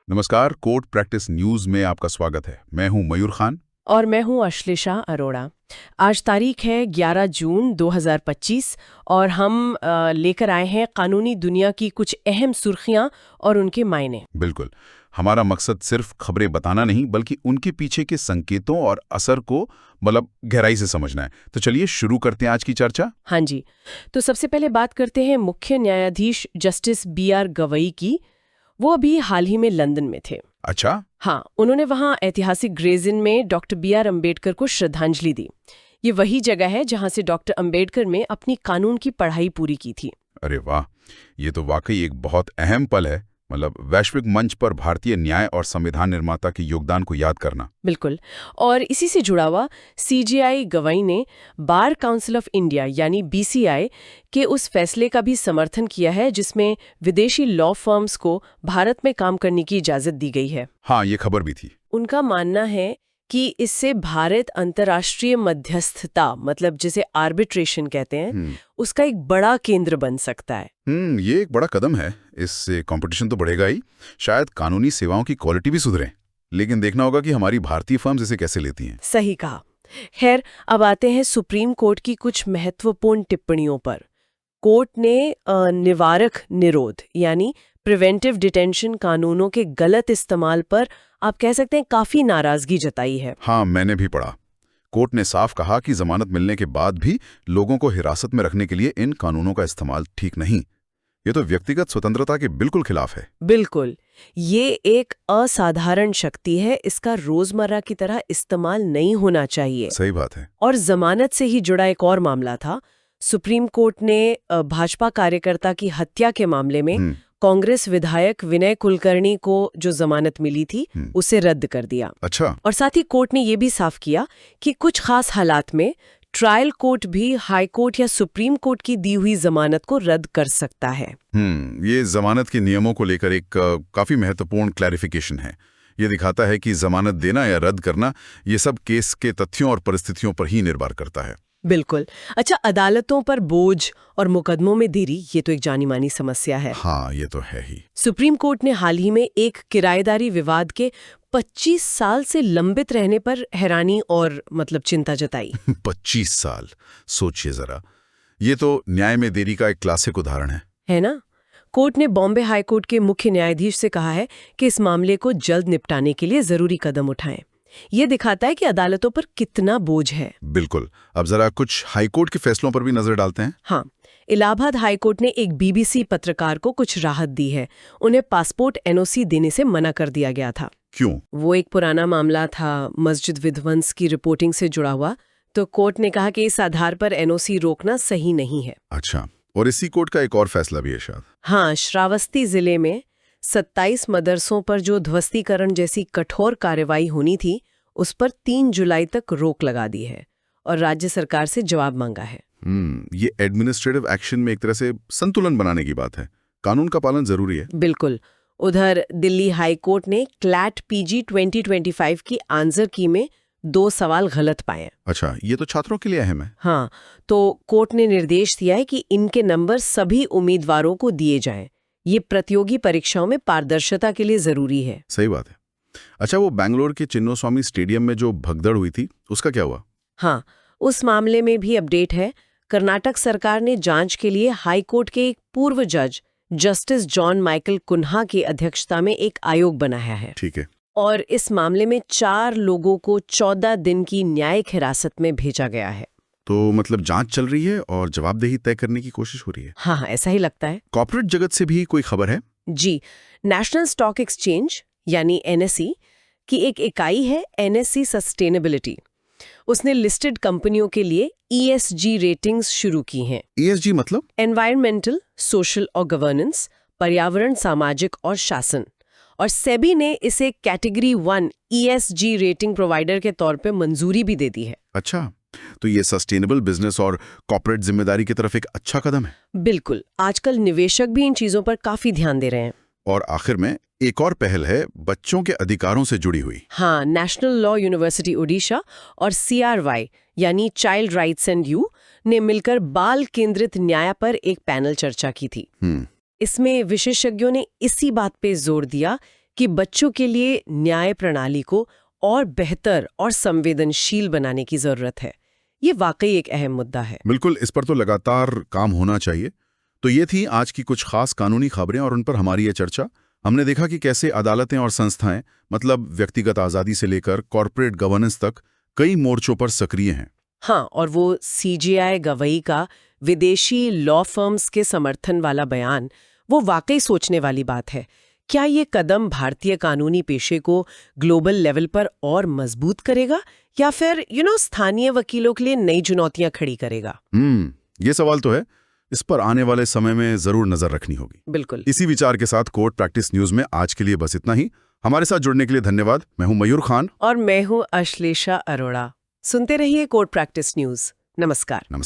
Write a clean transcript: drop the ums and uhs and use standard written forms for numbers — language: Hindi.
नमस्कार, कोर्ट प्रैक्टिस न्यूज में आपका स्वागत है। मैं हूं मयूर खान। और मैं हूं अश्लेषा अरोड़ा। आज तारीख है 11 जून 2025 और हम लेकर आए हैं कानूनी दुनिया की कुछ अहम सुर्खियां और उनके मायने। बिल्कुल, हमारा मकसद सिर्फ खबरें बताना नहीं बल्कि उनके पीछे के संकेतों और असर को गहराई से समझना है। तो चलिए शुरू करते हैं आज की चर्चा। हाँ जी, तो सबसे पहले बात करते हैं मुख्य न्यायाधीश जस्टिस BR गवई की। वो अभी हाल ही में लंदन में थे। अच्छा। हाँ, उन्होंने वहाँ ऐतिहासिक ग्रेज़ इन में डॉक्टर BR अम्बेडकर को श्रद्धांजलि दी। ये वही जगह है जहाँ से डॉक्टर अम्बेडकर ने अपनी कानून की पढ़ाई पूरी की थी। अरे वाह, ये तो वाकई एक बहुत अहम पल है। वैश्विक मंच पर भारतीय न्याय और संविधान निर्माता के योगदान को याद करना। बिल्कुल। और इसी से जुड़ा हुआ CJI गवई ने बार काउंसिल ऑफ इंडिया यानी BCI के उस फैसले का भी समर्थन किया है जिसमें विदेशी लॉ फर्म्स को भारत में काम करने की इजाजत दी गई है। हाँ, ये खबर भी थी। उनका मानना है कि इससे भारत अंतर्राष्ट्रीय मध्यस्थता जिसे आर्बिट्रेशन कहते हैं उसका एक बड़ा केंद्र बन सकता है। ये एक बड़ा कदम है। इससे कंपटीशन तो बढ़ेगा ही, शायद कानूनी सेवाओं की क्वालिटी भी सुधरे। लेकिन देखना होगा कि हमारी भारतीय फर्म्स इसे कैसे लेती हैं। सही कहा। खैर, अब आते हैं सुप्रीम कोर्ट की कुछ महत्वपूर्ण टिप्पणियों पर। कोर्ट ने निवारक निरोध यानी प्रिवेंटिव डिटेंशन कानूनों के गलत इस्तेमाल पर आप कह सकते हैं काफी नाराजगी जताई है। हाँ, मैंने भी पढ़ा। कोर्ट ने साफ कहा कि जमानत मिलने के बाद भी लोगों को हिरासत में रखने के लिए इन कानूनों का इस्तेमाल ठीक नहीं। ये तो व्यक्तिगत स्वतंत्रता के बिल्कुल खिलाफ है। बिल्कुल, ये एक असाधारण शक्ति है, इसका रोजमर्रा की तरह इस्तेमाल नहीं होना चाहिए। सही बात है। और जमानत से ही जुड़ा एक और मामला था। सुप्रीम कोर्ट ने भाजपा कार्यकर्ता की हत्या के मामले में कांग्रेस विधायक विनय कुलकर्णी को जो जमानत मिली थी उसे रद्द कर दिया। अच्छा। और साथ ही कोर्ट ने यह भी साफ किया कि कुछ खास हालात में ट्रायल कोर्ट भी हाई कोर्ट या सुप्रीम कोर्ट की दी हुई जमानत को रद्द कर सकता है। ये जमानत के नियमों को लेकर एक काफी महत्वपूर्ण क्लैरिफिकेशन है। ये दिखाता है कि जमानत देना या रद्द करना ये सब केस के तथ्यों और परिस्थितियों पर ही निर्भर करता है। बिल्कुल। अच्छा, अदालतों पर बोझ और मुकदमों में देरी ये तो एक जानी मानी समस्या है। हाँ, ये तो है ही। सुप्रीम कोर्ट ने हाल ही में एक किराएदारी विवाद के 25 साल से लंबित रहने पर हैरानी और चिंता जताई। 25 साल, सोचिए जरा। ये तो न्याय में देरी का एक क्लासिक उदाहरण है ना? कोर्ट ने बॉम्बे हाई कोर्ट के मुख्य न्यायाधीश से कहा है कि इस मामले को जल्द निपटाने के लिए जरूरी कदम उठाएं। ये दिखाता है कि अदालतों पर कितना बोझ है। बिल्कुल। अब जरा कुछ हाईकोर्ट के फैसलों पर भी नजर डालते हैं। हाँ, इलाहाबाद हाईकोर्ट ने एक BBC पत्रकार को कुछ राहत दी है। उन्हें पासपोर्ट NOC देने से मना कर दिया गया था। क्यों? वो एक पुराना मामला था, मस्जिद विध्वंस की रिपोर्टिंग से जुड़ा हुआ। तो कोर्ट ने कहा कि इस आधार पर NOC रोकना सही नहीं है। अच्छा, और इसी कोर्ट का एक और फैसला भी है शायद। हाँ, श्रावस्ती जिले में 27 मदरसों पर जो ध्वस्तीकरण जैसी कठोर कार्रवाई होनी थी उस पर 3 जुलाई तक रोक लगा दी है और राज्य सरकार से जवाब मांगा है। ये एडमिनिस्ट्रेटिव एक्शन में एक तरह से संतुलन बनाने की बात है। कानून का पालन जरूरी है। बिल्कुल। उधर दिल्ली हाई कोर्ट ने CLAT PG 2025 की आंसर की में 2 सवाल गलत पाए। अच्छा, ये तो छात्रों के लिए अहम है। हाँ, तो कोर्ट ने निर्देश दिया है कि इनके नंबर सभी उम्मीदवारों को दिए जाएं। ये प्रतियोगी परीक्षाओं में पारदर्शिता के लिए जरूरी है। सही बात है। अच्छा, वो बेंगलोर के चिन्नास्वामी स्टेडियम में जो भगदड़ हुई थी उसका क्या हुआ? हाँ, उस मामले में भी अपडेट है। कर्नाटक सरकार ने जांच के लिए हाई कोर्ट के एक पूर्व जज जस्टिस जॉन माइकल कुन्हा की अध्यक्षता में एक आयोग बनाया है। ठीक है। और इस मामले में 4 लोगों को 14 दिन की न्यायिक हिरासत में भेजा गया है। तो जांच चल रही है और जवाबदेही तय करने की कोशिश हो रही है। हाँ, ऐसा ही लगता है। कॉर्पोरेट जगत से भी कोई खबर है? जी, नेशनल स्टॉक एक्सचेंज यानी NSE की एक इकाई है NSE सस्टेनेबिलिटी। उसने लिस्टेड कंपनियों के लिए ESG रेटिंग्स शुरू की हैं। ESG मतलब? एनवायरमेंटल, सोशल और गवर्नेंस, पर्यावरण, सामाजिक और शासन। और सेबी ने इसे कैटेगरी 1 ESG रेटिंग प्रोवाइडर के तौर पे मंजूरी भी दे दी है। अच्छा, तो ये सस्टेनेबल बिजनेस और कॉर्पोरेट जिम्मेदारी की तरफ एक अच्छा कदम है। बिल्कुल, आजकल निवेशक भी इन चीजों पर काफी ध्यान दे रहे हैं। और आखिर में एक और पहल है बच्चों के अधिकारों से जुड़ी हुई। हाँ, नेशनल लॉ यूनिवर्सिटी ओडिशा और CRY यानी चाइल्ड राइट्स एंड यू ने मिलकर बाल केंद्रित न्याय पर एक पैनल चर्चा की थी। इसमें विशेषज्ञों ने इसी बात पे जोर दिया कि बच्चों के लिए न्याय प्रणाली को और बेहतर और संवेदनशील बनाने की जरूरत है। ये वाकई एक अहम मुद्दा है। बिल्कुल, इस पर तो लगातार काम होना चाहिए। तो ये थी आज की कुछ खास कानूनी खबरें और उन पर हमारी ये चर्चा। हमने देखा कि कैसे अदालतें और संस्थाएं, मतलब व्यक्तिगत आज़ादी से लेकर कॉर्पोरेट गवर्नेंस तक, कई मोर्चों पर सक्रिय हैं। हाँ, और वो सीजेआई गवई का विदेशी लॉ फर्म्स के समर्थन वाला बयान, वो वाकई सोचने वाली बात है। क्या ये कदम भारतीय कानूनी पेशे को ग्लोबल लेवल पर और मजबूत करेगा या फिर स्थानीय वकीलों के लिए नई चुनौतियां खड़ी करेगा? ये सवाल तो है। इस पर आने वाले समय में जरूर नजर रखनी होगी। बिल्कुल। इसी विचार के साथ कोर्ट प्रैक्टिस न्यूज में आज के लिए बस इतना ही। हमारे साथ जुड़ने के लिए धन्यवाद। मैं हूं मयूर खान और मैं हूं अश्लेषा अरोड़ा। सुनते रहिए कोर्ट प्रैक्टिस न्यूज। नमस्कार। नमस्कार।